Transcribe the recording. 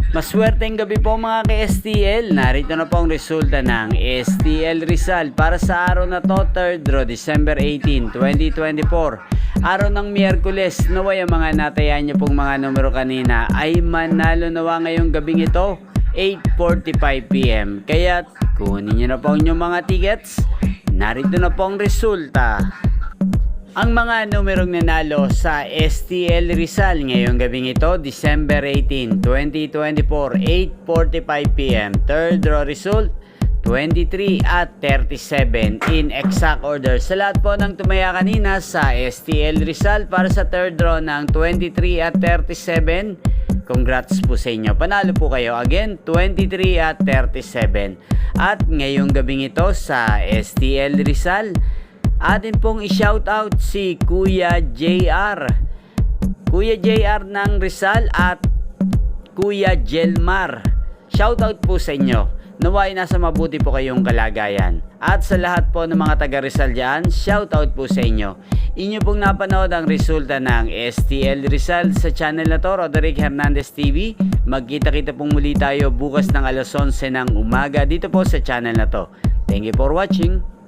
Maswerteng gabi po mga ka-STL. Narito na po ang resulta ng STL Rizal para sa araw na to, 3rd draw, December 18, 2024. Araw ng Miyerkules, naway ang mga natayan nyo pong mga numero kanina ay manalo nawa ngayong gabing ito, 8:45 PM. Kaya kunin nyo na po ang inyong mga tickets. Narito na po ang resulta. Ang mga numerong nanalo sa STL Rizal ngayong gabing ito, December 18, 2024, 8:45 PM. Third draw result, 23 at 37 in exact order. Sa lahat po ng tumaya kanina sa STL Rizal para sa third draw ng 23 at 37, congrats po sa inyo. Panalo po kayo. Again, 23 at 37. At ngayong gabing ito sa STL Rizal, atin pong i-shoutout si Kuya JR. Kuya JR ng Rizal at Kuya Jelmar. Shoutout po sa inyo. Naway nasa mabuti po kayong kalagayan. At sa lahat po ng mga taga Rizal dyan, shoutout po sa inyo. Inyo pong napanood ang resulta ng STL Rizal sa channel na to, Roderick Hernandez TV. Magkita-kita pong muli tayo bukas ng alas 11 ng umaga dito po sa channel na to. Thank you for watching.